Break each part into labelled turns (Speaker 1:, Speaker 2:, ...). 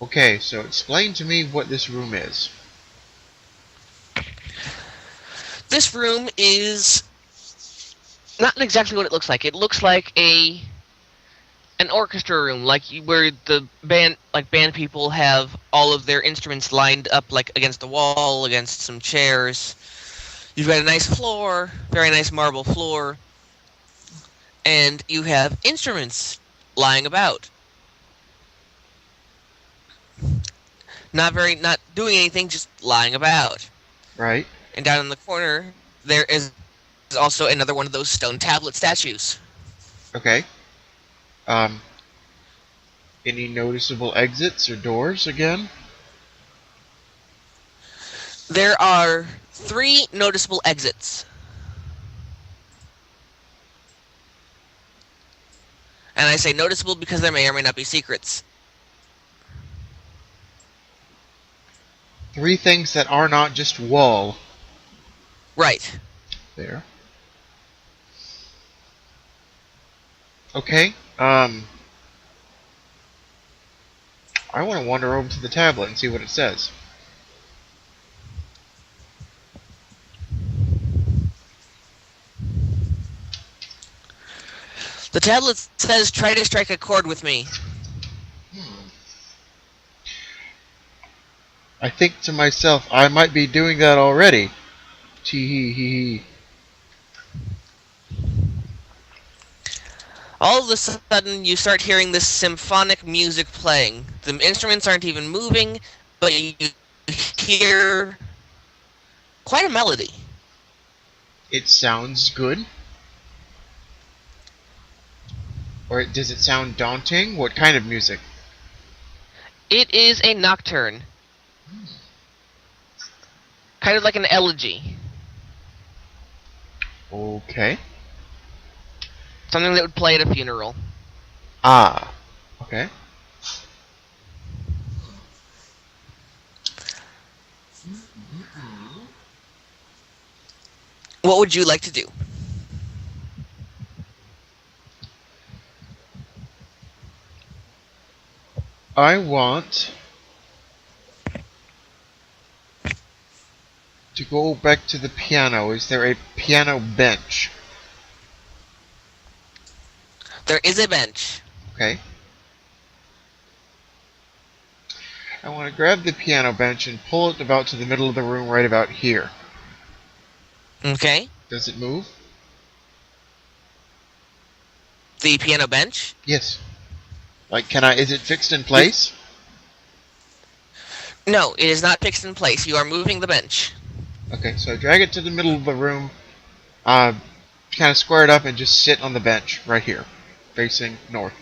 Speaker 1: Okay, so explain to me what this room is.
Speaker 2: This room is not exactly what it looks like. It looks like an orchestra room, where the band people have all of their instruments lined up like against the wall, against some chairs. You've got a nice floor, very nice marble floor, and you have instruments lying about. Not doing anything, just lying about.
Speaker 1: Right?
Speaker 2: And down in the corner, there is also another one of those stone tablet statues.
Speaker 1: Okay. Um, any noticeable exits or doors again?
Speaker 2: There are three noticeable exits. And I say noticeable because there may or may not be secrets.
Speaker 1: Three things that are not just wall.
Speaker 2: Right.
Speaker 1: There. Okay. I want to wander over to the tablet and see what it says.
Speaker 2: The tablet says, try to strike a chord with me.
Speaker 1: I think to myself, I might be doing that already. Tee hee hee hee.
Speaker 2: All of a sudden, you start hearing this symphonic music playing. The instruments aren't even moving, but you hear quite a melody.
Speaker 1: It sounds good. Or does it sound daunting? What kind of music?
Speaker 2: It is a nocturne. Kind of like an elegy.
Speaker 1: Okay.
Speaker 2: Something that would play at a funeral.
Speaker 1: Ah. Okay.
Speaker 2: What would you like to do?
Speaker 1: I want to go back to the piano. Is there a piano bench?
Speaker 2: There is a bench.
Speaker 1: Okay. I want to grab the piano bench and pull it about to the middle of the room right about here.
Speaker 2: Okay.
Speaker 1: Does it move?
Speaker 2: The piano bench?
Speaker 1: Yes. Like, is it fixed in place?
Speaker 2: No, it is not fixed in place. You are moving the bench.
Speaker 1: Okay, so I drag it to the middle of the room, uh, kind of square it up and just sit on the bench right here, facing north.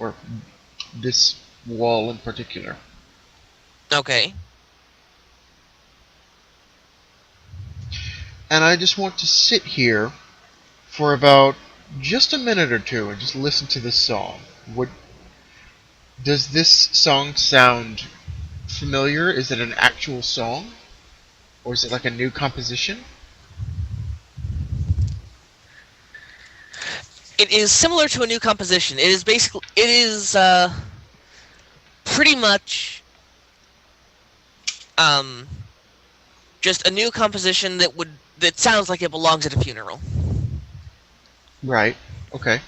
Speaker 1: Or this wall in particular.
Speaker 2: Okay.
Speaker 1: And I just want to sit here for about just a minute or two and just listen to this song. Does this song sound familiar? Is it an actual song? Or is it like a new composition?
Speaker 2: It is similar to a new composition. It is pretty much um just a new composition that sounds like it belongs at a funeral.
Speaker 1: Right. Okay.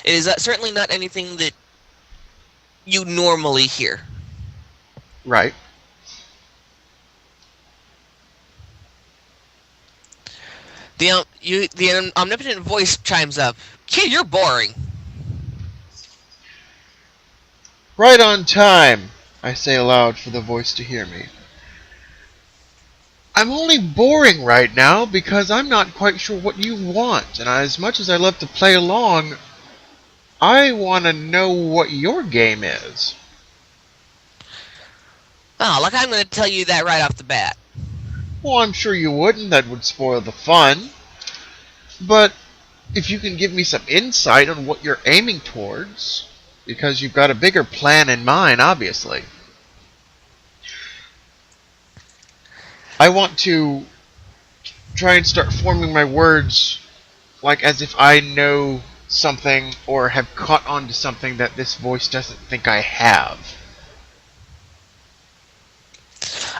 Speaker 2: It is certainly not anything that you normally hear.
Speaker 1: Right.
Speaker 2: The omnipotent voice chimes up. Kid, you're boring.
Speaker 1: Right on time, I say aloud for the voice to hear me. I'm only boring right now because I'm not quite sure what you want, and as much as I love to play along, I want to know what your game is.
Speaker 2: Oh, like I'm going to tell you that right off the bat.
Speaker 1: Well, I'm sure you wouldn't. That would spoil the fun. But if you can give me some insight on what you're aiming towards, because you've got a bigger plan in mind, obviously. I want to try and start forming my words like as if I know something or have caught on to something that this voice doesn't think I have.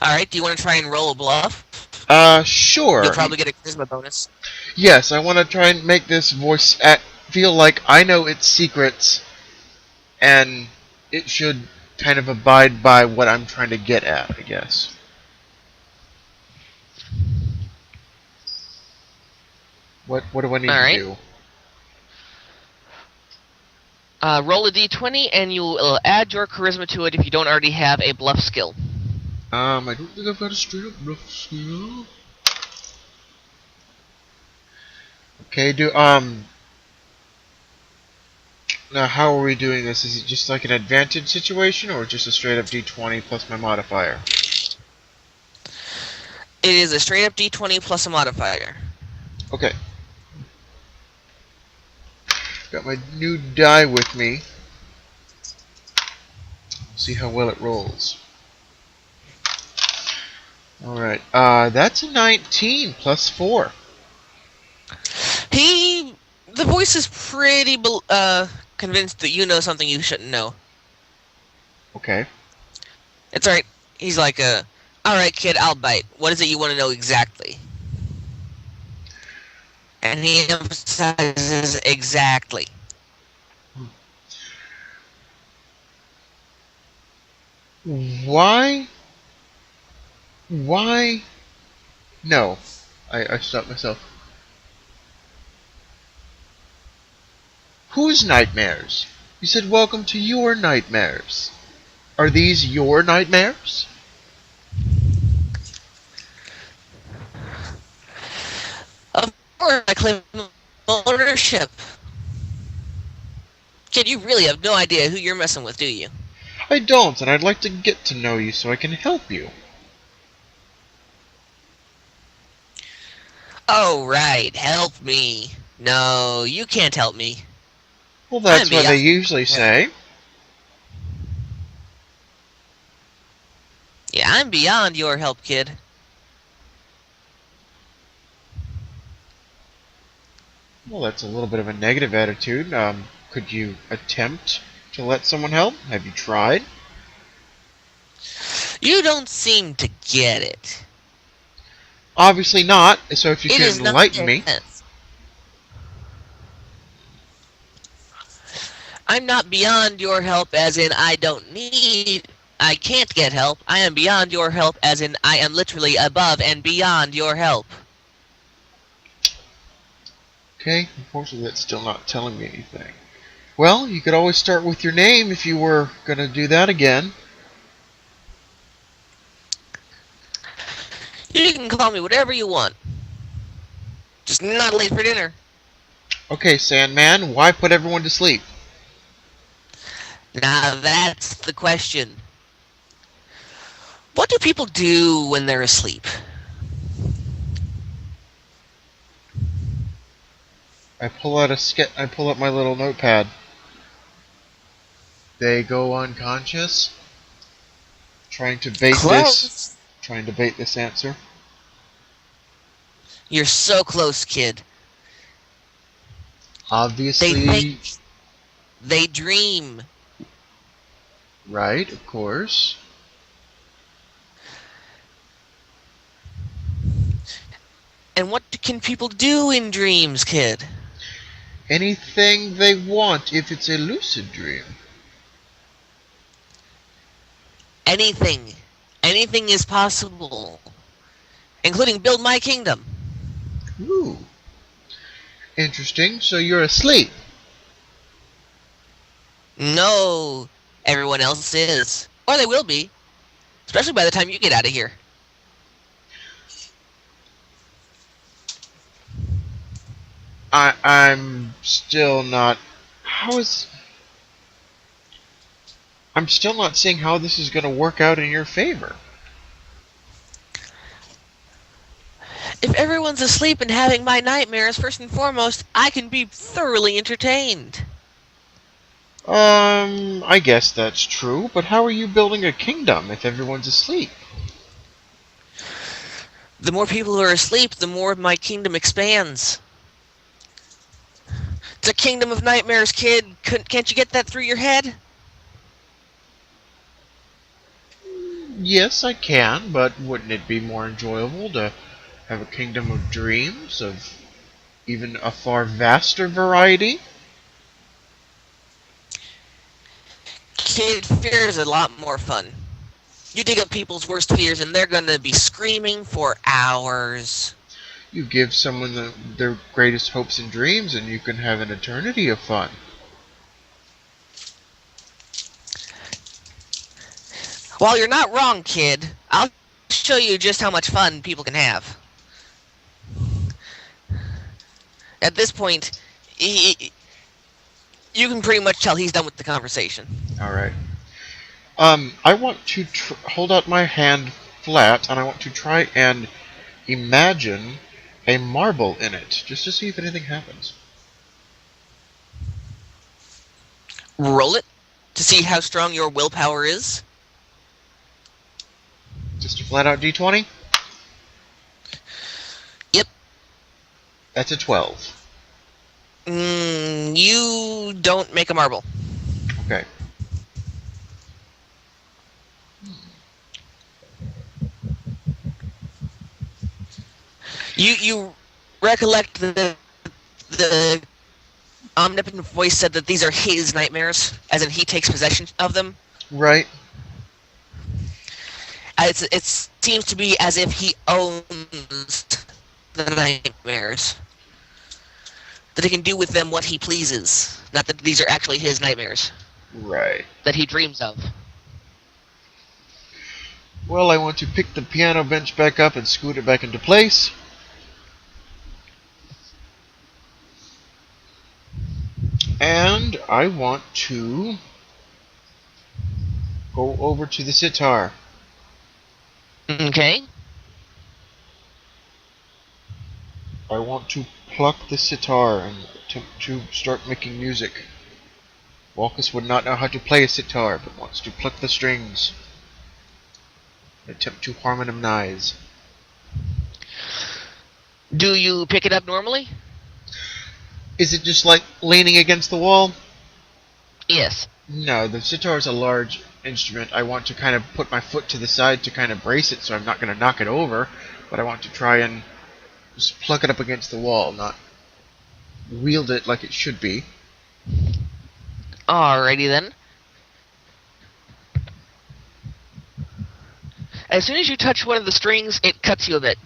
Speaker 2: Alright, do you want to try and roll a bluff? You'll
Speaker 1: Sure.
Speaker 2: probably get a charisma bonus.
Speaker 1: Yes, I want to try and make this voice feel like I know its secrets, and it should kind of abide by what I'm trying to get at, I guess. What do I need to do?
Speaker 2: Roll a d20 and you will add your charisma to it if you don't already have a bluff skill.
Speaker 1: I don't think I've got a straight up bluff skill. Okay, now how are we doing this? Is it just like an advantage situation, or just a straight up d20 plus my modifier?
Speaker 2: It is a straight up d20 plus a modifier.
Speaker 1: Okay. Got my new die with me. See how well it rolls. Alright, that's a 19 plus 4.
Speaker 2: The voice is pretty convinced that you know something you shouldn't know.
Speaker 1: Okay.
Speaker 2: It's alright. He's like, alright kid, I'll bite. What is it you want to know exactly? And he emphasizes exactly.
Speaker 1: Why? No. I stopped myself. Whose nightmares? You said welcome to your nightmares. Are these your nightmares?
Speaker 2: Of course, I claim ownership. Kid, you really have no idea who you're messing with, do you?
Speaker 1: I don't, and I'd like to get to know you so I can help you.
Speaker 2: Oh, right, help me. No, you can't help me.
Speaker 1: Well, that's what they usually say.
Speaker 2: Yeah, I'm beyond your help, kid.
Speaker 1: Well, that's a little bit of a negative attitude. Could you attempt to let someone help? Have you tried?
Speaker 2: You don't seem to get it.
Speaker 1: Obviously not, so if you can enlighten me.
Speaker 2: I'm not beyond your help as in I can't get help. I am beyond your help as in I am literally above and beyond your help.
Speaker 1: Okay, unfortunately that's still not telling me anything. Well, you could always start with your name if you were going to do that again.
Speaker 2: You can call me whatever you want. Just not late for dinner.
Speaker 1: Okay, Sandman, why put everyone to sleep?
Speaker 2: Now that's the question. What do people do when they're asleep?
Speaker 1: I pull out I pull up my little notepad. They go unconscious. Trying to bait this answer.
Speaker 2: You're so close, kid.
Speaker 1: Obviously.
Speaker 2: They think. They dream.
Speaker 1: Right, of course.
Speaker 2: And what can people do in dreams, kid?
Speaker 1: Anything they want if it's a lucid dream.
Speaker 2: Anything. Anything is possible. Including build my kingdom.
Speaker 1: Ooh. Interesting. So you're asleep.
Speaker 2: No. Everyone else is. Or they will be. Especially by the time you get out of here.
Speaker 1: I'm still not... I'm still not seeing how this is going to work out in your favor.
Speaker 2: If everyone's asleep and having my nightmares, first and foremost, I can be thoroughly entertained.
Speaker 1: I guess that's true, but how are you building a kingdom if everyone's asleep?
Speaker 2: The more people who are asleep, the more my kingdom expands. It's a kingdom of nightmares, kid. Can't you get that through your head?
Speaker 1: Yes, I can, but wouldn't it be more enjoyable to have a kingdom of dreams, of even a far vaster variety?
Speaker 2: Kid, fear is a lot more fun. You dig up people's worst fears and they're gonna be screaming for hours.
Speaker 1: You give someone their greatest hopes and dreams, and you can have an eternity of fun.
Speaker 2: Well, you're not wrong, kid. I'll show you just how much fun people can have. At this point, you can pretty much tell he's done with the conversation.
Speaker 1: All right. I want to hold out my hand flat, and I want to try and imagine a marble in it, just to see if anything happens.
Speaker 2: Roll it to see how strong your willpower is.
Speaker 1: Just a flat out d20?
Speaker 2: Yep.
Speaker 1: That's a 12.
Speaker 2: You don't make a marble.
Speaker 1: Okay.
Speaker 2: You recollect that the omnipotent voice said that these are his nightmares, as in he takes possession of them.
Speaker 1: Right.
Speaker 2: It seems to be as if he owns the nightmares. That he can do with them what he pleases. Not that these are actually his nightmares.
Speaker 1: Right.
Speaker 2: That he dreams of.
Speaker 1: Well, I want to pick the piano bench back up and scoot it back into place. And I want to go over to the sitar.
Speaker 2: Okay.
Speaker 1: I want to pluck the sitar and attempt to start making music. Walkus would not know how to play a sitar, but wants to pluck the strings. Attempt to harmonize.
Speaker 2: Do you pick it up normally?
Speaker 1: Is it just like leaning against the wall?
Speaker 2: Yes.
Speaker 1: No, the sitar is a large instrument. I want to kind of put my foot to the side to kind of brace it so I'm not going to knock it over, but I want to try and just pluck it up against the wall, not wield it like it should be.
Speaker 2: Alrighty then. As soon as you touch one of the strings, it cuts you a bit.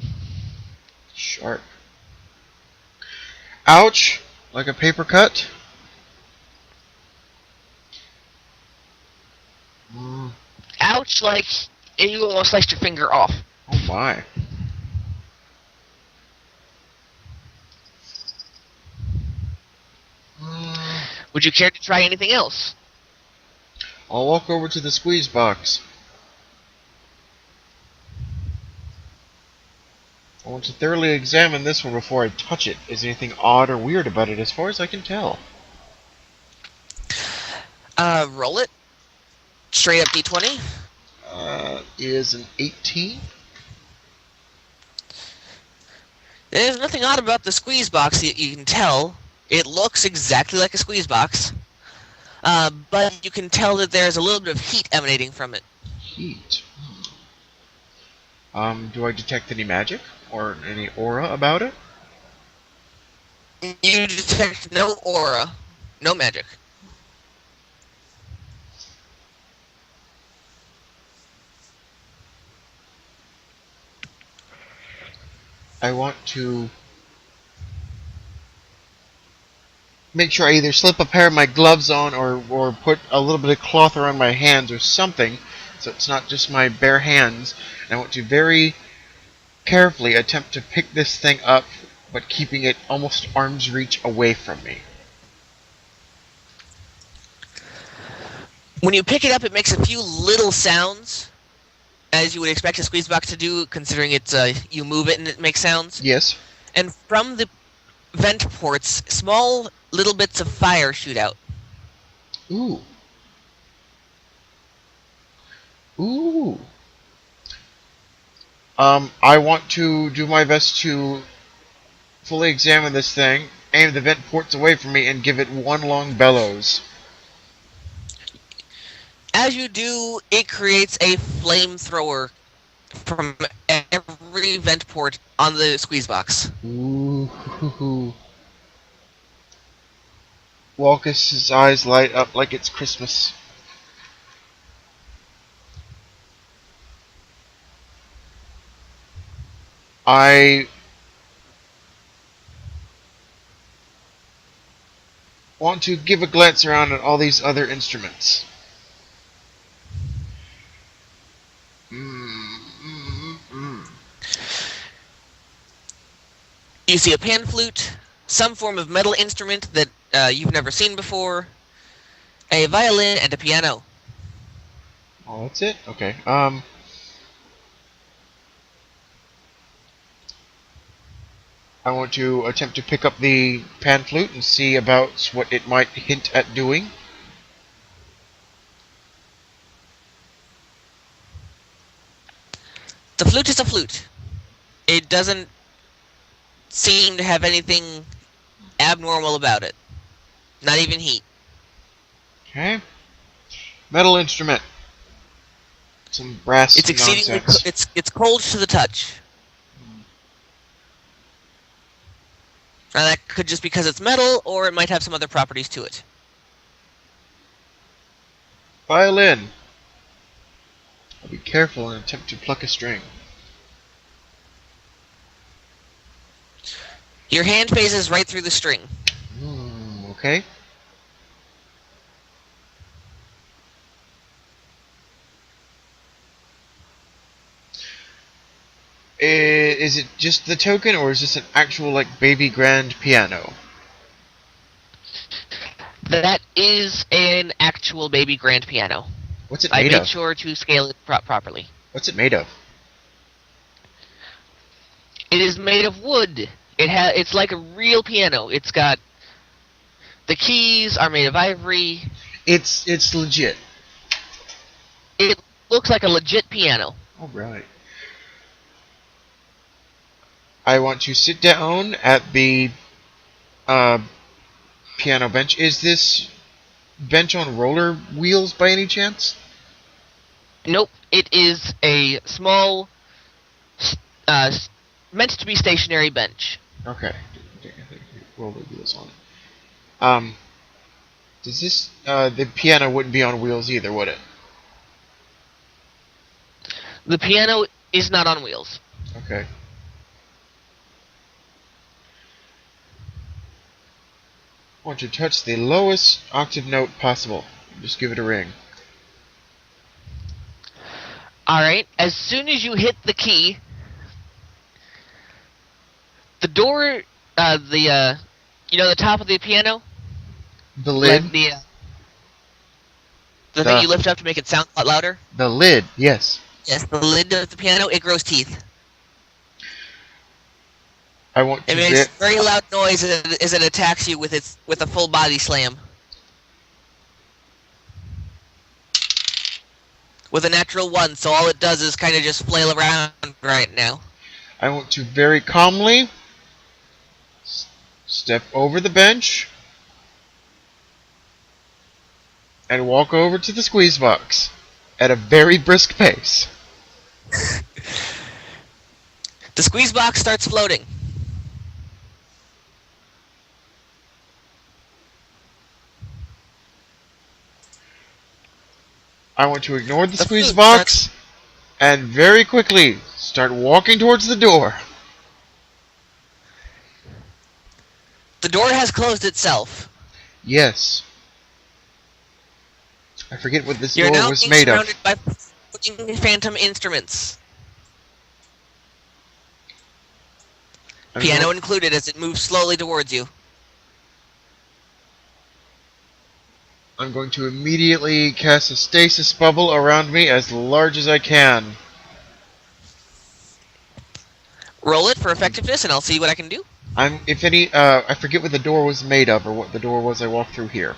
Speaker 1: Sharp. Ouch! Like a paper cut.
Speaker 2: Ouch, like you almost sliced your finger off.
Speaker 1: Oh my.
Speaker 2: Would you care to try anything else?
Speaker 1: I'll walk over to the squeeze box. I want to thoroughly examine this one before I touch it. Is anything odd or weird about it as far as I can tell?
Speaker 2: Roll it. Straight up d20.
Speaker 1: Is an 18.
Speaker 2: There's nothing odd about the squeeze box that you can tell. It looks exactly like a squeeze box. But you can tell that there's a little bit of heat emanating from it.
Speaker 1: Heat. Do I detect any magic or any aura about it?
Speaker 2: You detect no aura, no magic.
Speaker 1: I want to make sure I either slip a pair of my gloves on or put a little bit of cloth around my hands or something so it's not just my bare hands. And I want to very carefully attempt to pick this thing up, but keeping it almost arm's reach away from me.
Speaker 2: When you pick it up, it makes a few little sounds, as you would expect a squeeze box to do, considering it's you move it and it makes sounds.
Speaker 1: Yes.
Speaker 2: And from the vent ports, small little bits of fire shoot out.
Speaker 1: Ooh. Ooh. I want to do my best to fully examine this thing aim the vent ports away from me and give it one long bellows.
Speaker 2: As you do, it creates a flamethrower from every vent port on the squeeze box.
Speaker 1: Ooh. Walkus's eyes light up like it's Christmas. I want to give a glance around at all these other instruments.
Speaker 2: You see a pan flute, some form of metal instrument that you've never seen before, a violin, and a piano.
Speaker 1: Oh, that's it? Okay. I want to attempt to pick up the pan flute and see about what it might hint at doing.
Speaker 2: The flute is a flute. It doesn't seem to have anything abnormal about it. Not even heat.
Speaker 1: Okay. Metal instrument. Some brass
Speaker 2: It's exceedingly
Speaker 1: nonsense.
Speaker 2: it's cold to the touch. Now that could just because it's metal, or it might have some other properties to it.
Speaker 1: Violin. I'll be careful and attempt to pluck a string.
Speaker 2: Your hand phases right through the string.
Speaker 1: Okay. Is it just the token, or is this an actual, like, baby grand piano?
Speaker 2: That is an actual baby grand piano.
Speaker 1: What's it
Speaker 2: I
Speaker 1: made
Speaker 2: made
Speaker 1: of?
Speaker 2: sure to scale it properly.
Speaker 1: What's it made of?
Speaker 2: It is made of wood. It's like a real piano. It's got the keys are made of ivory.
Speaker 1: It's legit.
Speaker 2: It looks like a legit piano.
Speaker 1: All right. I want to sit down at the piano bench. Is this bench on roller wheels by any chance?
Speaker 2: Nope. It is a small, meant to be stationary bench.
Speaker 1: Okay. Roller wheels on it. Does this the piano wouldn't be on wheels either, would it?
Speaker 2: The piano is not on wheels.
Speaker 1: Okay. I want to touch the lowest octave note possible. Just give it a ring.
Speaker 2: Alright, as soon as you hit the key, the door, the top of the piano?
Speaker 1: The lid?
Speaker 2: The thing you lift up to make it sound a lot louder?
Speaker 1: The lid, yes.
Speaker 2: Yes, the lid of the piano, it grows teeth.
Speaker 1: I want to
Speaker 2: It makes very loud noise as it attacks you with a full body slam. With a natural 1, so all it does is kind of just flail around right now.
Speaker 1: I want to very calmly step over the bench and walk over to the squeeze box at a very brisk pace.
Speaker 2: The squeeze box starts floating.
Speaker 1: I want to ignore the squeeze box and very quickly start walking towards the door.
Speaker 2: The door has closed itself.
Speaker 1: Yes. I forget what this
Speaker 2: You're
Speaker 1: door
Speaker 2: now
Speaker 1: was
Speaker 2: being
Speaker 1: made of.
Speaker 2: surrounded by fucking phantom instruments. Piano included as it moves slowly towards you.
Speaker 1: I'm going to immediately cast a stasis bubble around me as large as I can.
Speaker 2: Roll it for effectiveness, and I'll see what I can do.
Speaker 1: I forget what the door was made of, or what the door was I walked through here.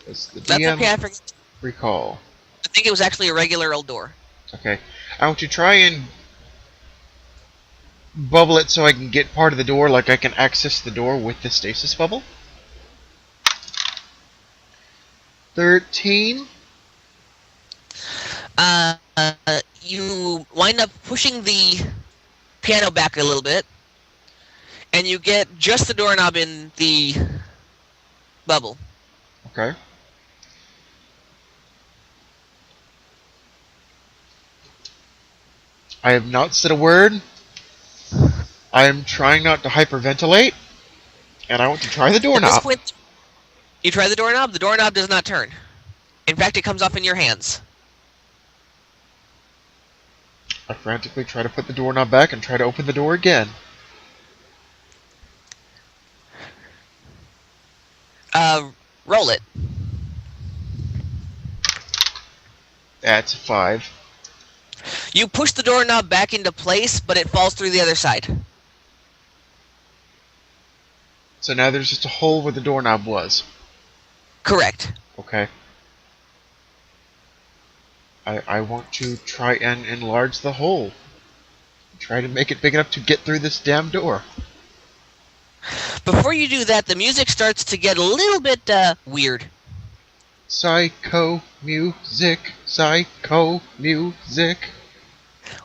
Speaker 1: Does the
Speaker 2: That's
Speaker 1: DM
Speaker 2: okay, I forget.
Speaker 1: recall?
Speaker 2: I think it was actually a regular old door.
Speaker 1: Okay. I want to try and bubble it so I can get part of the door, like I can access the door with the stasis bubble. 13.
Speaker 2: You wind up pushing the piano back a little bit, and you get just the doorknob in the bubble.
Speaker 1: Okay. I have not said a word. I am trying not to hyperventilate, and I want to try the
Speaker 2: At this
Speaker 1: doorknob.
Speaker 2: point, you try the doorknob. The doorknob does not turn. In fact, it comes off in your hands.
Speaker 1: I frantically try to put the doorknob back and try to open the door again.
Speaker 2: Roll it.
Speaker 1: That's a 5.
Speaker 2: You push the doorknob back into place, but it falls through the other side.
Speaker 1: So now there's just a hole where the doorknob was.
Speaker 2: Correct.
Speaker 1: Okay. I want to try and enlarge the hole. Try to make it big enough to get through this damn door.
Speaker 2: Before you do that, the music starts to get a little bit weird.
Speaker 1: Psycho music, psycho music.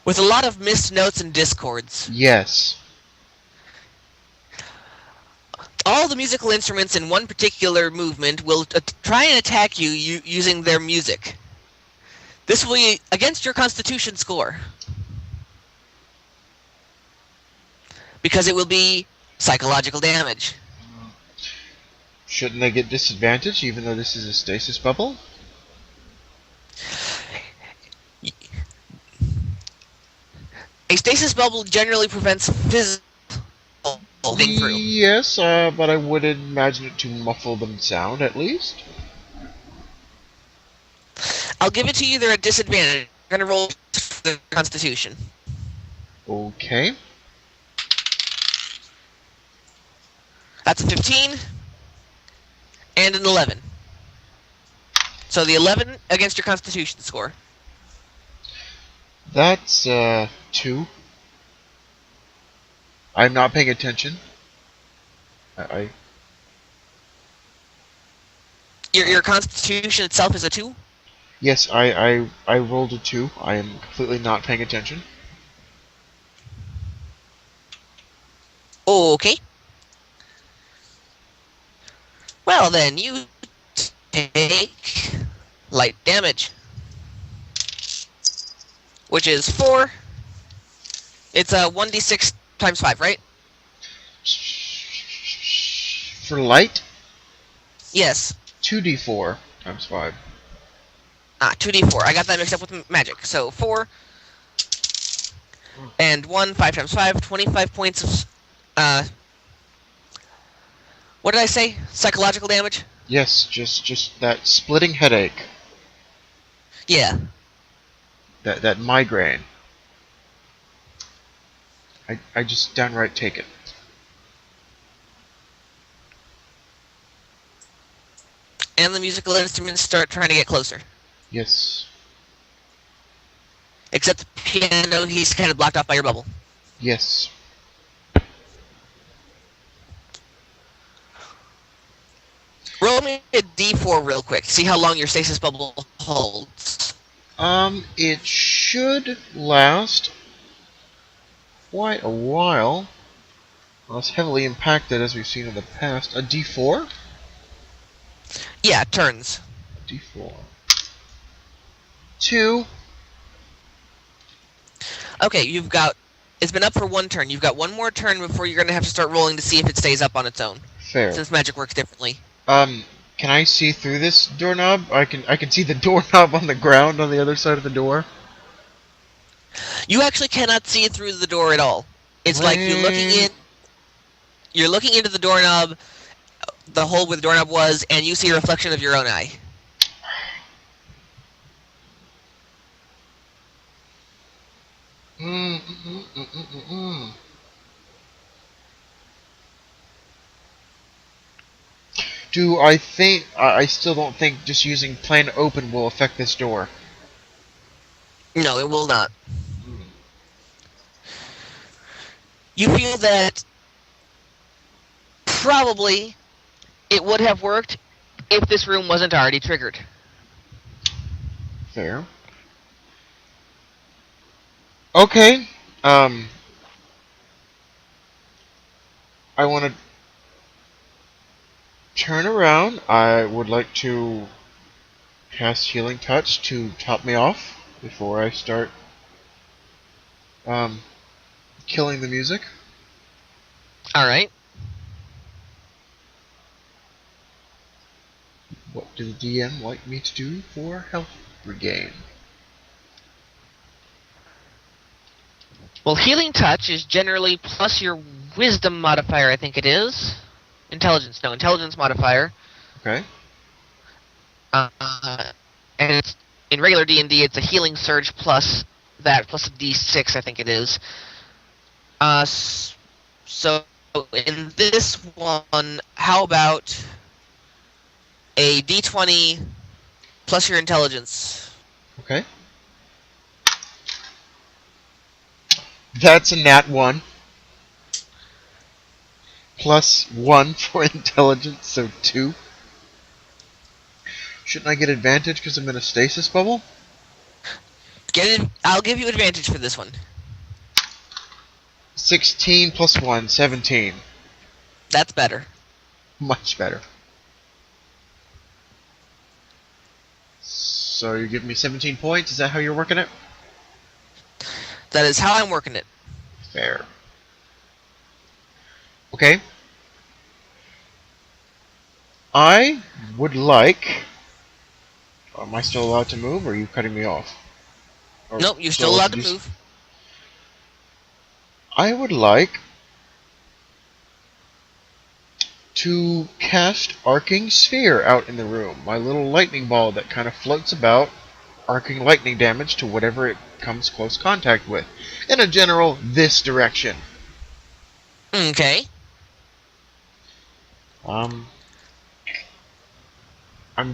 Speaker 2: With a lot of missed notes and discords.
Speaker 1: Yes.
Speaker 2: All the musical instruments in one particular movement will try and attack you using their music. This will be against your Constitution score. Because it will be psychological damage.
Speaker 1: Shouldn't they get disadvantage even though this is a stasis bubble?
Speaker 2: A stasis bubble generally prevents physical getting through.
Speaker 1: Yes, but I would imagine it to muffle them sound at least.
Speaker 2: I'll give it to you. They're at disadvantage. You're going to roll the Constitution.
Speaker 1: Okay.
Speaker 2: That's a 15 and an 11. So the 11 against your Constitution score.
Speaker 1: That's 2. I'm not paying attention.
Speaker 2: Your Constitution itself is a 2?
Speaker 1: Yes, I rolled a 2. I am completely not paying attention.
Speaker 2: Okay. Well then, you take light damage. Which is 4. It's a 1d6 times 5, right?
Speaker 1: For light,
Speaker 2: Yes.
Speaker 1: 2d4 times 5.
Speaker 2: 2d4. I got that mixed up with magic. So 4 and 1, 5 times 5, 25 points of, what did I say? Psychological damage?
Speaker 1: Yes, just that splitting headache.
Speaker 2: Yeah.
Speaker 1: That migraine. I just downright take it.
Speaker 2: And the musical instruments start trying to get closer.
Speaker 1: Yes.
Speaker 2: Except the piano, he's kind of blocked off by your bubble.
Speaker 1: Yes.
Speaker 2: Roll me a d4 real quick. See how long your stasis bubble holds.
Speaker 1: It should last quite a while. Less heavily impacted as we've seen in the past. A D4?
Speaker 2: Yeah, turns.
Speaker 1: D4. 2.
Speaker 2: Okay, you've got... It's been up for one turn. You've got one more turn before you're going to have to start rolling to see if it stays up on its own.
Speaker 1: Fair.
Speaker 2: Since magic works differently.
Speaker 1: Can I see through this doorknob? I can see the doorknob on the ground on the other side of the door.
Speaker 2: You actually cannot see through the door at all. It's like you're looking in... You're looking into the doorknob, the hole where the doorknob was, and you see a reflection of your own eye.
Speaker 1: Do I think... I still don't think just using plain open will affect this door.
Speaker 2: No, it will not. You feel that probably it would have worked if this room wasn't already triggered.
Speaker 1: Fair. Okay. I want to turn around. I would like to cast Healing Touch to top me off before I start um, killing the music.
Speaker 2: Alright.
Speaker 1: What do the DM like me to do for health regain?
Speaker 2: Well, Healing Touch is generally plus your Wisdom modifier, I think it is. Intelligence modifier.
Speaker 1: Okay.
Speaker 2: And it's, in regular D&D, it's a Healing Surge plus that, plus a D6, I think it is. So, in this one, how about a D20 plus your intelligence?
Speaker 1: Okay. That's a nat 1. Plus 1 for intelligence, so 2. Shouldn't I get advantage because I'm in a stasis bubble?
Speaker 2: I'll give you advantage for this one.
Speaker 1: 16 plus 1, 17.
Speaker 2: That's better.
Speaker 1: Much better. So you give me 17 points? Is that how you're working it?
Speaker 2: That is how I'm working it.
Speaker 1: Fair. Okay. I would like... Am I still allowed to move, or are you cutting me off? Or
Speaker 2: Nope, you're still allowed to move.
Speaker 1: I would like to cast Arcing Sphere out in the room. My little lightning ball that kind of floats about, arcing lightning damage to whatever it comes close contact with. In a general, this direction.
Speaker 2: Okay.
Speaker 1: I'm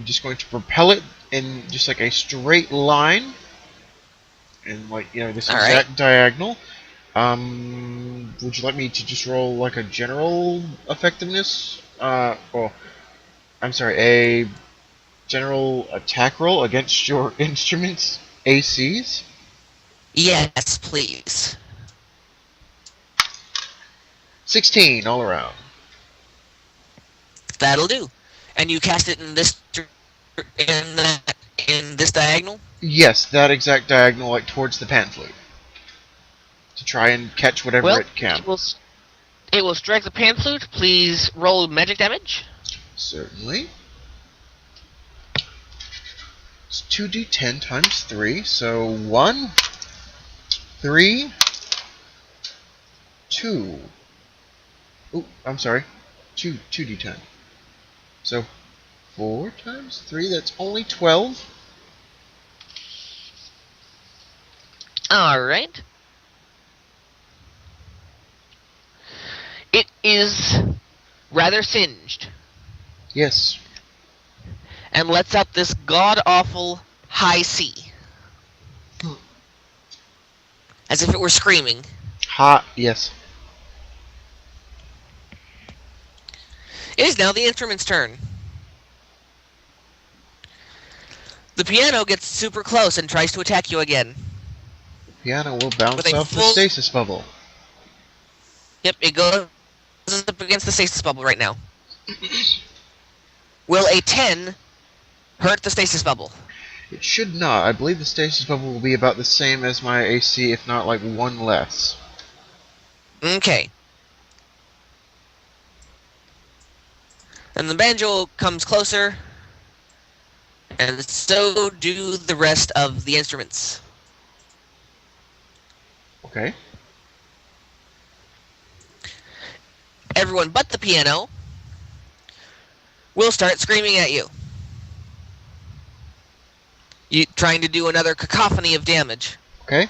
Speaker 1: just going to propel it in just like a straight line. And like, this exact diagonal. Would you like me to just roll like a general effectiveness? I'm sorry, a general attack roll against your instrument's ACs?
Speaker 2: Yes, please.
Speaker 1: 16 all around.
Speaker 2: That'll do. And you cast it in this diagonal?
Speaker 1: Yes, that exact diagonal, like towards the pan flute, to try and catch whatever it can.
Speaker 2: It will strike the pan flute. Please roll magic damage.
Speaker 1: Certainly. It's 2d10 times 3, so 1, 3, 2. Oh, I'm sorry. 2d10. So 4 times 3, that's only 12.
Speaker 2: Alright. It is rather singed.
Speaker 1: Yes.
Speaker 2: And lets out this god-awful high C. As if it were screaming.
Speaker 1: Yes.
Speaker 2: It is now the instrument's turn. The piano gets super close and tries to attack you again.
Speaker 1: The piano will bounce off the stasis bubble.
Speaker 2: Yep, it goes up against the stasis bubble right now. Will a 10 hurt the stasis bubble?
Speaker 1: It should not. I believe the stasis bubble will be about the same as my AC, if not like 1 less.
Speaker 2: Okay. And the banjo comes closer, and so do the rest of the instruments.
Speaker 1: Okay.
Speaker 2: Everyone but the piano will start screaming at you. You trying to do another cacophony of damage.
Speaker 1: Okay.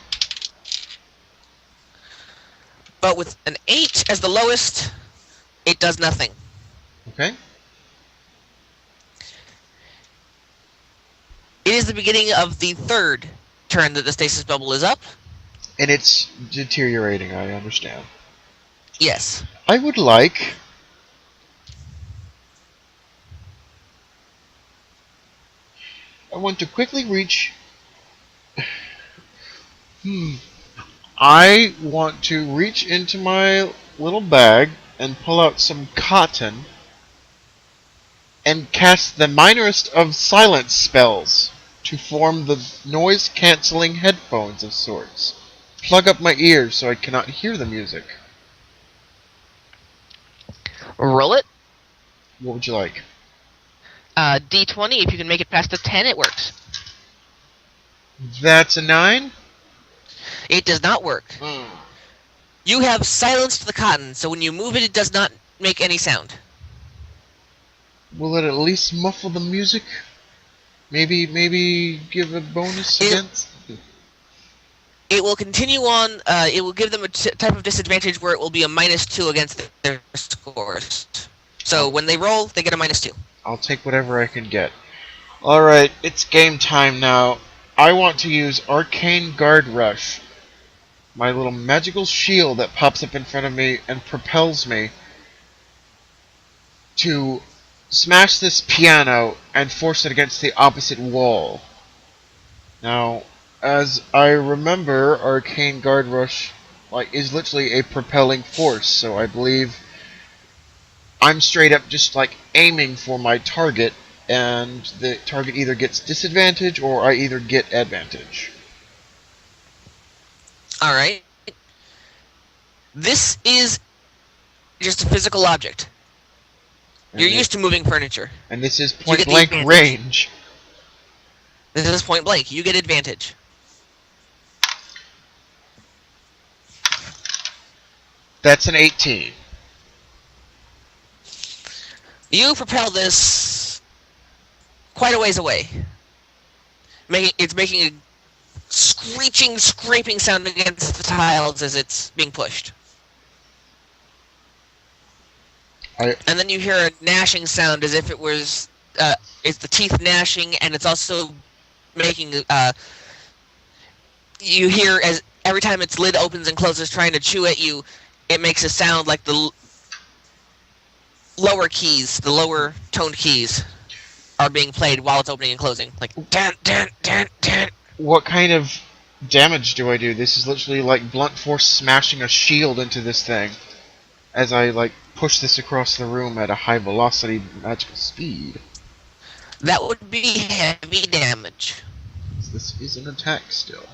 Speaker 2: But with an 8 as the lowest, it does nothing.
Speaker 1: Okay.
Speaker 2: It is the beginning of the third turn that the stasis bubble is up.
Speaker 1: And it's deteriorating, I understand.
Speaker 2: Yes.
Speaker 1: I would like. I want to quickly reach. Hmm. I want to reach into my little bag and pull out some cotton and cast the minorest of silence spells to form the noise-canceling headphones of sorts. Plug up my ears so I cannot hear the music.
Speaker 2: Roll it.
Speaker 1: What would you like?
Speaker 2: D20. If you can make it past a 10, it works.
Speaker 1: That's a 9?
Speaker 2: It does not work. You have silenced the cotton, so when you move it, it does not make any sound.
Speaker 1: Will it at least muffle the music? Maybe give a bonus against?
Speaker 2: It will continue on. It will give them a type of disadvantage where it will be a -2 against their scores. So when they roll, they get a -2.
Speaker 1: I'll take whatever I can get. Alright, it's game time now. I want to use Arcane Guard Rush, my little magical shield that pops up in front of me and propels me to smash this piano and force it against the opposite wall. Now, as I remember, Arcane Guard Rush is literally a propelling force, so I believe I'm straight up just aiming for my target, and the target either gets disadvantage or I either get advantage.
Speaker 2: Alright. This is just a physical object. You're used to moving furniture.
Speaker 1: And this is point blank range.
Speaker 2: This is point blank. You get advantage.
Speaker 1: That's an 18.
Speaker 2: You propel this quite a ways away. It's making a screeching, scraping sound against the tiles as it's being pushed. And then you hear a gnashing sound as if it was... it's the teeth gnashing, and it's also making... you hear as every time its lid opens and closes trying to chew at you, it makes a sound like the lower keys, the lower toned keys, are being played while it's opening and closing. Like, dun, dun, dun, dun.
Speaker 1: What kind of damage do I do? This is literally like blunt force smashing a shield into this thing as I push this across the room at a high velocity magical speed.
Speaker 2: That would be heavy damage.
Speaker 1: This is an attack still.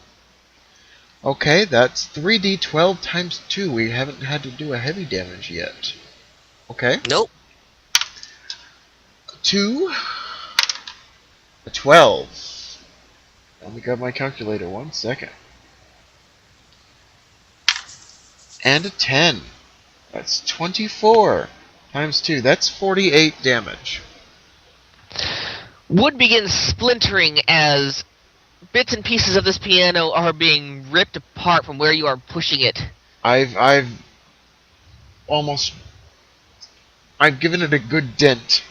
Speaker 1: Okay, that's 3d12 times 2. We haven't had to do a heavy damage yet. Okay.
Speaker 2: Nope.
Speaker 1: 2. A 12. Let me grab my calculator 1 second. And a 10. That's 24 times 2. That's 48 damage.
Speaker 2: Wood begins splintering as bits and pieces of this piano are being ripped apart from where you are pushing it.
Speaker 1: I've given it a good dent,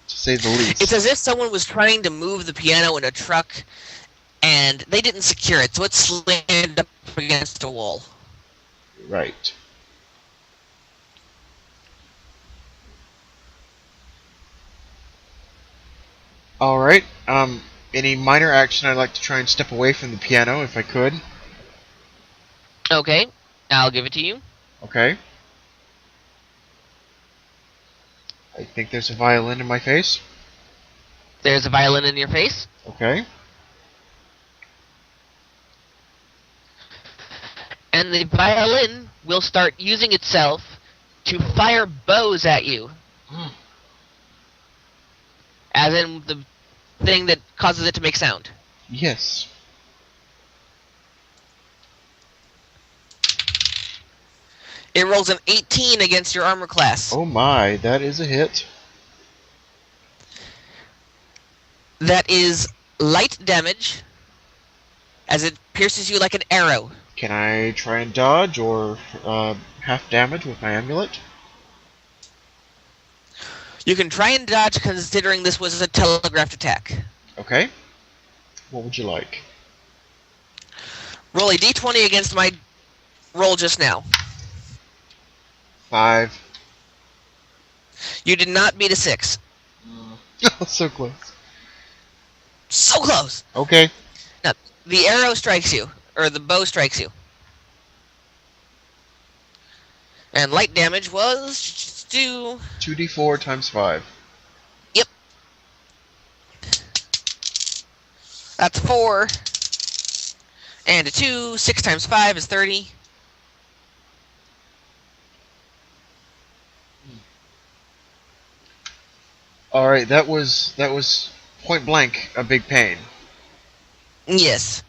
Speaker 1: to say the least.
Speaker 2: It's as if someone was trying to move the piano in a truck, and they didn't secure it, so it slammed up against a wall.
Speaker 1: Right. Alright, any minor action, I'd like to try and step away from the piano, if I could.
Speaker 2: Okay, I'll give it to you.
Speaker 1: Okay. I think there's a violin in my face.
Speaker 2: There's a violin in your face.
Speaker 1: Okay.
Speaker 2: And the violin will start using itself to fire bows at you. As in the thing that causes it to make sound.
Speaker 1: Yes.
Speaker 2: It rolls an 18 against your armor class.
Speaker 1: Oh my, that is a hit.
Speaker 2: That is light damage, as it pierces you like an arrow.
Speaker 1: Can I try and dodge or half damage with my amulet?
Speaker 2: You can try and dodge considering this was a telegraphed attack.
Speaker 1: Okay. What would you like?
Speaker 2: Roll a d20 against my roll just now.
Speaker 1: 5.
Speaker 2: You did not beat a 6.
Speaker 1: So close.
Speaker 2: So close!
Speaker 1: Okay.
Speaker 2: Now, the arrow strikes you, or the bow strikes you. And light damage was...
Speaker 1: 2d4 times 5.
Speaker 2: Yep. That's 4. And a 2. 6 times 5 is 30.
Speaker 1: Alright, that was point blank a big pain.
Speaker 2: Yes.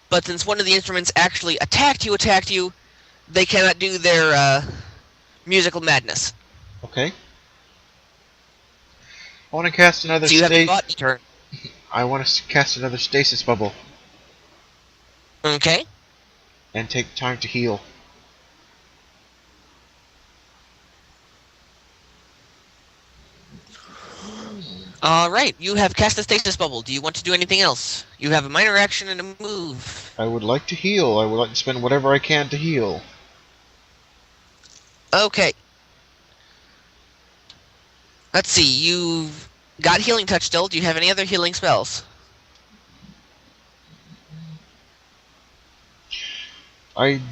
Speaker 2: But since one of the instruments actually attacked you, they cannot do their musical madness.
Speaker 1: Okay. I want to cast another
Speaker 2: So you have a thought turn.
Speaker 1: I want to cast another stasis bubble
Speaker 2: Okay.
Speaker 1: and take time to heal.
Speaker 2: Alright, you have cast the stasis bubble. Do you want to do anything else? You have a minor action and a move.
Speaker 1: I would like to heal. I would like to spend whatever I can to heal.
Speaker 2: Okay. Let's see, you've got healing touch still. Do you have any other healing spells?
Speaker 1: I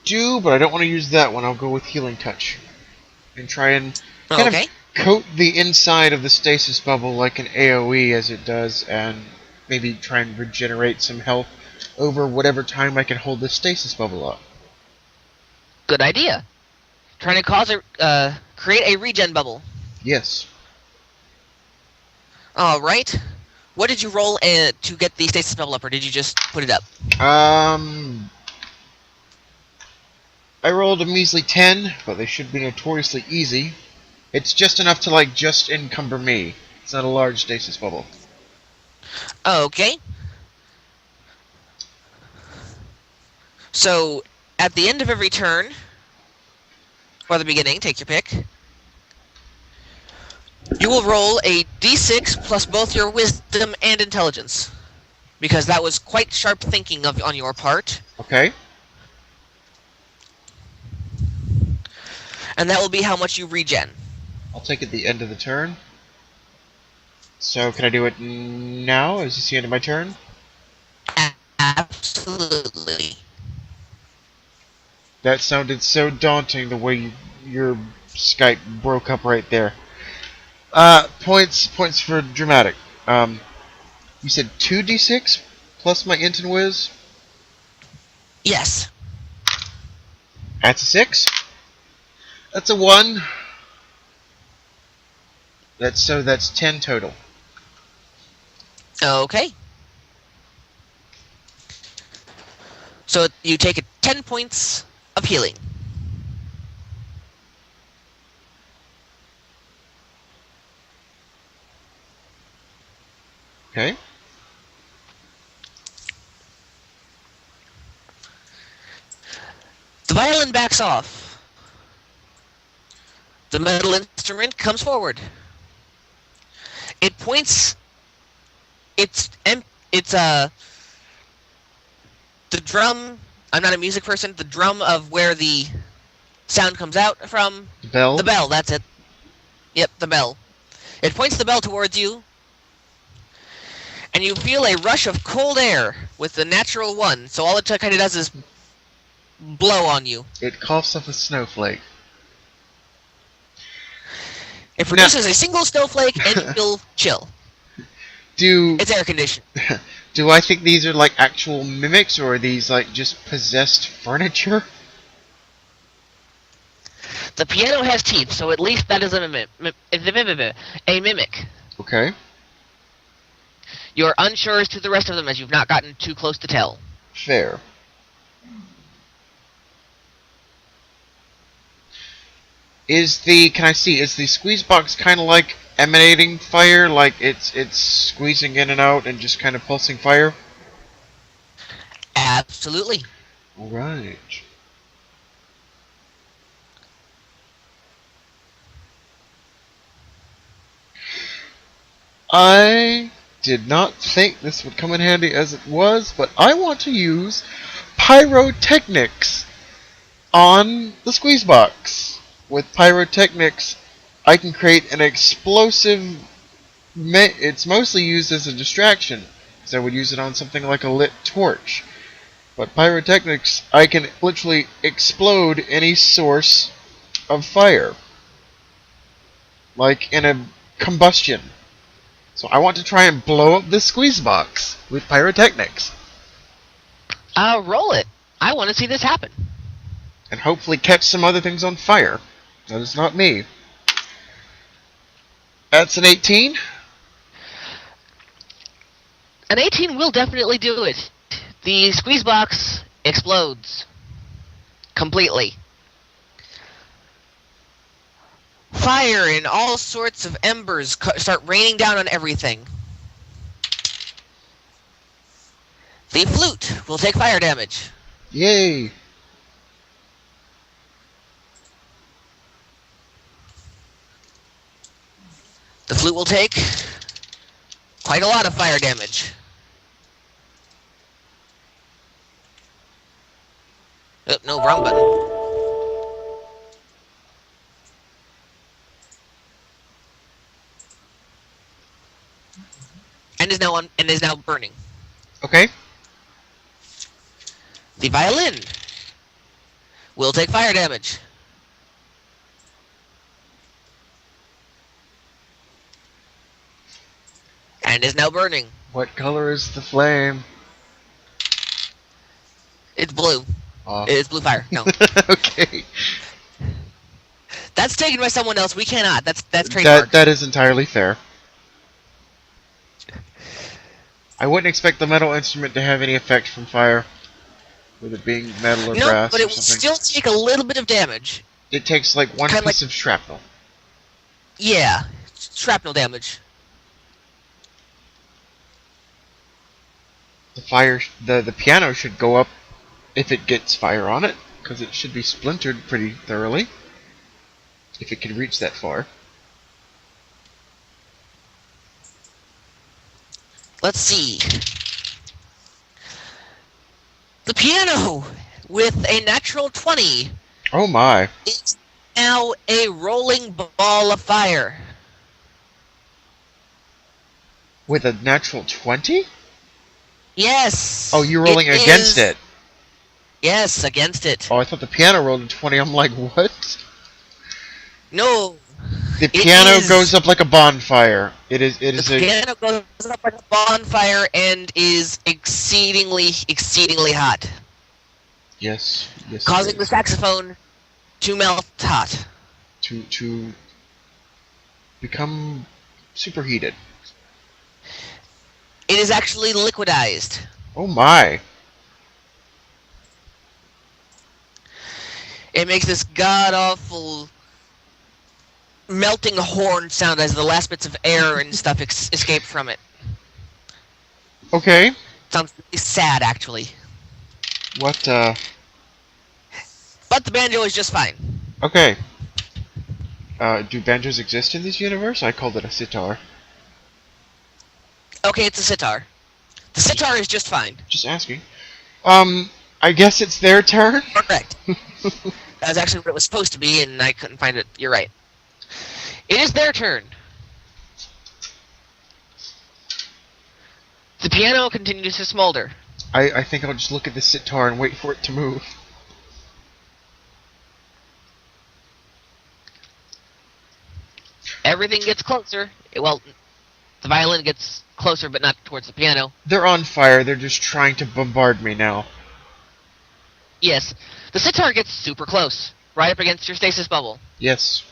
Speaker 1: do, but I don't want to use that one. I'll go with healing touch. And try and kind
Speaker 2: Okay.
Speaker 1: of coat the inside of the stasis bubble like an AoE as it does, and maybe try and regenerate some health over whatever time I can hold the stasis bubble up.
Speaker 2: Good idea. Trying to create a regen bubble.
Speaker 1: Yes.
Speaker 2: Alright. What did you roll to get the stasis bubble up, or did you just put it up?
Speaker 1: I rolled a measly 10, but they should be notoriously easy. It's just enough to, just encumber me. It's not a large stasis bubble.
Speaker 2: Okay. So, at the end of every turn, or the beginning, take your pick, you will roll a d6 plus both your wisdom and intelligence. Because that was quite sharp thinking on your part.
Speaker 1: Okay.
Speaker 2: And that will be how much you regen.
Speaker 1: I'll take it at the end of the turn. So, can I do it now? Is this the end of my turn?
Speaker 2: Absolutely.
Speaker 1: That sounded so daunting, the way your Skype broke up right there. Points for dramatic. You said 2d6 plus my int and whiz?
Speaker 2: Yes.
Speaker 1: That's a 6. That's a 1. That's 10 total.
Speaker 2: Okay. So you take 10 points of healing.
Speaker 1: Okay.
Speaker 2: The violin backs off. The metal instrument comes forward. It points. The drum. I'm not a music person. The drum of where the sound comes out from.
Speaker 1: The bell?
Speaker 2: The bell, that's it. Yep, the bell. It points the bell towards you, and you feel a rush of cold air with the natural 1. So all it kind of does is blow on you.
Speaker 1: It coughs up a snowflake.
Speaker 2: It produces a single snowflake, and you feel chill. It's air conditioned.
Speaker 1: Do I think these are actual mimics, or are these just possessed furniture?
Speaker 2: The piano has teeth, so at least that is a mimic.
Speaker 1: Okay.
Speaker 2: You're unsure as to the rest of them, as you've not gotten too close to tell.
Speaker 1: Fair. Is the squeeze box kind of emanating fire, it's squeezing in and out and just kind of pulsing fire?
Speaker 2: Absolutely.
Speaker 1: Right. I did not think this would come in handy as it was, but I want to use pyrotechnics on the squeeze box. With pyrotechnics, I can create an explosive. It's mostly used as a distraction, because I would use it on something like a lit torch. But pyrotechnics, I can literally explode any source of fire, like in a combustion. So I want to try and blow up this squeeze box with pyrotechnics.
Speaker 2: Roll it. I want to see this happen.
Speaker 1: And hopefully catch some other things on fire. That is not me. That's an 18.
Speaker 2: An 18 will definitely do it. The squeeze box explodes. Completely. Fire and all sorts of embers start raining down on everything. The flute will take fire damage.
Speaker 1: Yay!
Speaker 2: The flute will take quite a lot of fire damage. Oh, no, wrong button. And is now burning.
Speaker 1: Okay.
Speaker 2: The violin will take fire damage. And is now burning.
Speaker 1: What color is the flame?
Speaker 2: It's blue. It's blue fire. No.
Speaker 1: Okay.
Speaker 2: That's taken by someone else. We cannot. That's trademarked.
Speaker 1: That is entirely fair. I wouldn't expect the metal instrument to have any effect from fire, with it being metal or
Speaker 2: no,
Speaker 1: brass
Speaker 2: but
Speaker 1: or
Speaker 2: it will
Speaker 1: something.
Speaker 2: still take a little bit of damage.
Speaker 1: It takes like one
Speaker 2: Kinda
Speaker 1: piece
Speaker 2: like-
Speaker 1: of shrapnel.
Speaker 2: Yeah, shrapnel damage.
Speaker 1: The piano should go up if it gets fire on it, because it should be splintered pretty thoroughly, if it could reach that far.
Speaker 2: Let's see. The piano, with a natural 20,
Speaker 1: Oh my.
Speaker 2: is now a rolling ball of fire.
Speaker 1: With a natural 20?
Speaker 2: Yes.
Speaker 1: Oh, you're rolling against it.
Speaker 2: Yes, against it.
Speaker 1: Oh, I thought the piano rolled a 20. I'm like, what?
Speaker 2: No.
Speaker 1: The
Speaker 2: It
Speaker 1: piano
Speaker 2: is-
Speaker 1: goes up like a bonfire. It is
Speaker 2: The piano goes up like a bonfire and is exceedingly hot,
Speaker 1: Yes, it
Speaker 2: causing the
Speaker 1: is.
Speaker 2: saxophone to melt hot.
Speaker 1: to become superheated.
Speaker 2: It is actually liquidized.
Speaker 1: Oh my.
Speaker 2: It makes this god-awful melting horn sound as the last bits of air and stuff escape from it.
Speaker 1: Okay.
Speaker 2: Sounds really sad, actually.
Speaker 1: What
Speaker 2: But the banjo is just fine.
Speaker 1: Okay. Do banjos exist in this universe? I called it a sitar.
Speaker 2: Okay, it's a sitar. The sitar is just fine.
Speaker 1: Just asking. I guess it's their turn?
Speaker 2: Correct. That was actually what it was supposed to be, and I couldn't find it. You're right. It is their turn. The piano continues to smolder.
Speaker 1: I think I'll just look at the sitar and wait for it to move.
Speaker 2: Everything gets closer. Well, the violin gets closer, but not towards the piano.
Speaker 1: They're on fire. They're just trying to bombard me now.
Speaker 2: Yes. The sitar gets super close. Right up against your stasis bubble.
Speaker 1: Yes.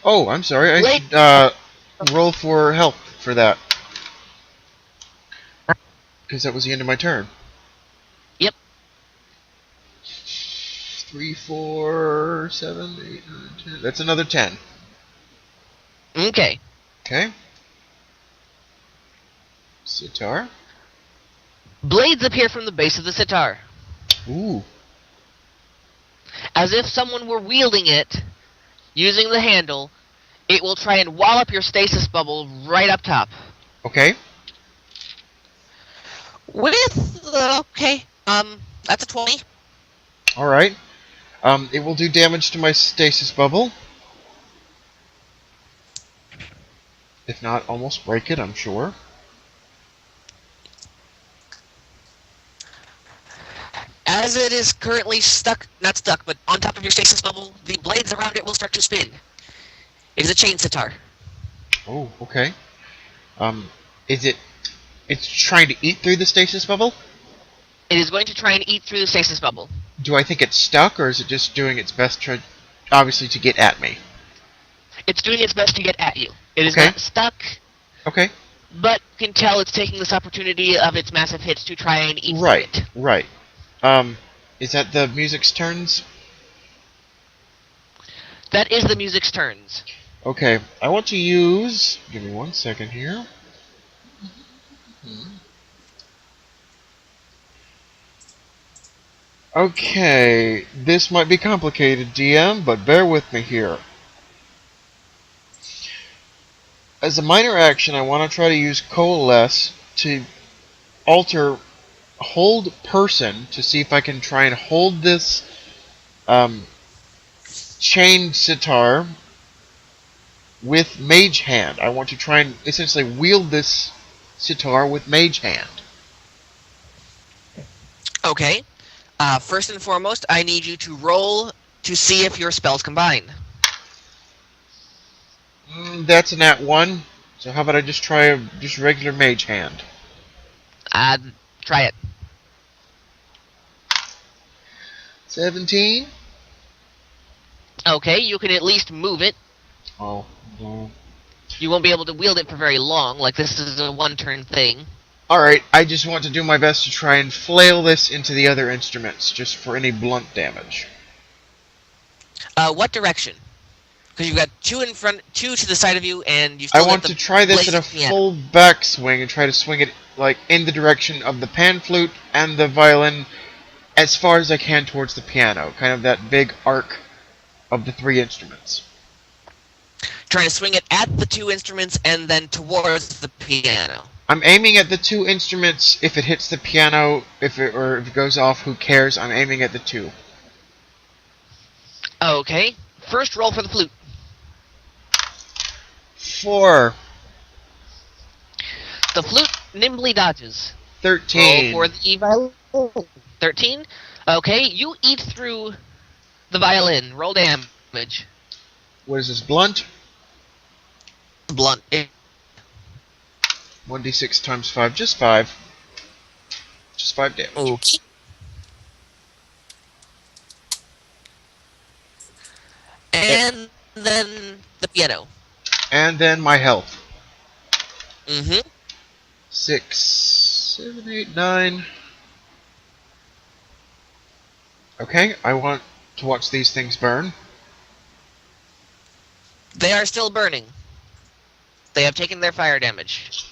Speaker 1: Oh, I'm sorry. I
Speaker 2: Wait.
Speaker 1: should roll for health for that. Because that was the end of my turn.
Speaker 2: Yep.
Speaker 1: 3, 4, 7, 8, 9, 10. That's another 10.
Speaker 2: Okay.
Speaker 1: Okay. Sitar.
Speaker 2: Blades appear from the base of the sitar.
Speaker 1: Ooh.
Speaker 2: As if someone were wielding it, using the handle, it will try and wallop your stasis bubble right up top.
Speaker 1: Okay.
Speaker 2: With, okay, that's a 20.
Speaker 1: Alright. It will do damage to my stasis bubble. If not, almost break it, I'm sure.
Speaker 2: As it is currently stuck, not stuck, but on top of your stasis bubble, the blades around it will start to spin. It is a chain sitar.
Speaker 1: Oh, okay. Is it... It's trying to eat through the stasis bubble?
Speaker 2: It is going to try and eat through the stasis bubble.
Speaker 1: Do I think it's stuck, or is it just doing its best obviously, to get at me?
Speaker 2: It's doing its best to get at you. It is
Speaker 1: Okay.
Speaker 2: not stuck,
Speaker 1: Okay.
Speaker 2: but you can tell it's taking this opportunity of its massive hits to try and eat
Speaker 1: Right,
Speaker 2: through it.
Speaker 1: right. Is that the music's turns?
Speaker 2: That is the music's turns.
Speaker 1: Okay, I want to use... Give me 1 second here. Okay, this might be complicated, DM, but bear with me here. As a minor action, I want to try to use Coalesce to alter hold person to see if I can try and hold this chain sitar with Mage Hand. I want to try and essentially wield this sitar with Mage Hand.
Speaker 2: Okay. First and foremost, I need you to roll to see if your spells combine.
Speaker 1: That's a nat 1, so how about I just try a just regular Mage Hand?
Speaker 2: Try it.
Speaker 1: 17?
Speaker 2: Okay, you can at least move it.
Speaker 1: Oh, no.
Speaker 2: You won't be able to wield it for very long, like this is a one-turn thing.
Speaker 1: Alright, I just want to do my best to try and flail this into the other instruments, just for any blunt damage.
Speaker 2: What direction? Because you've got two in front, two to the side of you, and you still
Speaker 1: I want
Speaker 2: got the
Speaker 1: to try this at a
Speaker 2: blades
Speaker 1: full backswing and try to swing it like in the direction of the pan flute and the violin as far as I can towards the piano. Kind of that big arc of the three instruments.
Speaker 2: Trying to swing it at the two instruments and then towards the piano.
Speaker 1: I'm aiming at the two instruments. If it hits the piano, if it goes off, who cares? I'm aiming at the two.
Speaker 2: Okay. First roll for the flute.
Speaker 1: 4.
Speaker 2: The flute nimbly dodges.
Speaker 1: 13.
Speaker 2: Roll for the violin. 13. Okay, you eat through the violin. Roll damage.
Speaker 1: What is this, blunt?
Speaker 2: Blunt.
Speaker 1: 1d6 times 5, just 5. Just 5 damage.
Speaker 2: Okay. And then the piano.
Speaker 1: And then my health.
Speaker 2: Mm-hmm.
Speaker 1: 6, 7, 8, 9. Okay, I want to watch these things burn.
Speaker 2: They are still burning. They have taken their fire damage.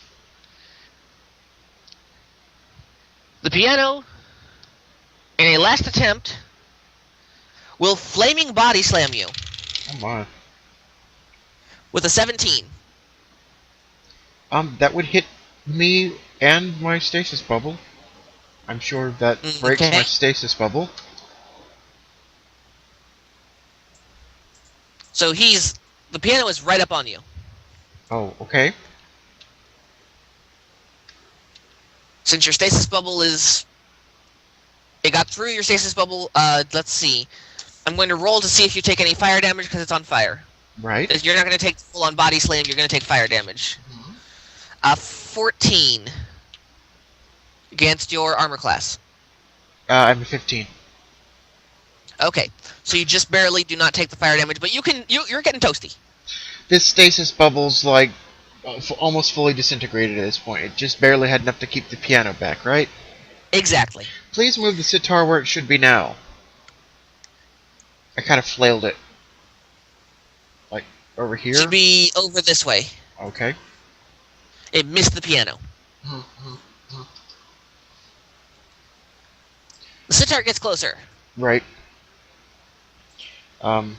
Speaker 2: The piano, in a last attempt, will flaming body slam you
Speaker 1: Oh my.
Speaker 2: with a 17.
Speaker 1: That would hit me and my stasis bubble. I'm sure that breaks
Speaker 2: Okay.
Speaker 1: my stasis bubble.
Speaker 2: So the piano is right up on you.
Speaker 1: Oh, okay.
Speaker 2: Since your stasis bubble it got through your stasis bubble, let's see. I'm going to roll to see if you take any fire damage because it's on fire.
Speaker 1: Right.
Speaker 2: If you're not going to take full-on body slam, you're going to take fire damage. 14 against your armor class.
Speaker 1: I'm a 15.
Speaker 2: Okay, so you just barely do not take the fire damage, but you're getting toasty.
Speaker 1: This stasis bubble's like almost fully disintegrated at this point. It just barely had enough to keep the piano back, right?
Speaker 2: Exactly.
Speaker 1: Please move the sitar where it should be now. I kind of flailed it. Like, over here?
Speaker 2: Should be over this way.
Speaker 1: Okay.
Speaker 2: It missed the piano. The sitar gets closer.
Speaker 1: Right.
Speaker 2: The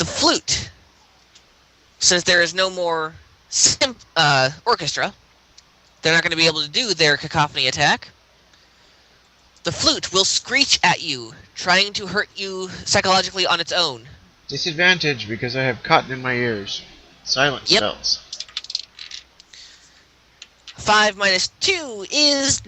Speaker 2: flute, since there is no more orchestra, they're not going to be able to do their cacophony attack. The flute will screech at you, trying to hurt you psychologically on its own.
Speaker 1: Disadvantage because I have cotton in my ears. Silent
Speaker 2: Yep.
Speaker 1: spells.
Speaker 2: 5 minus 2 is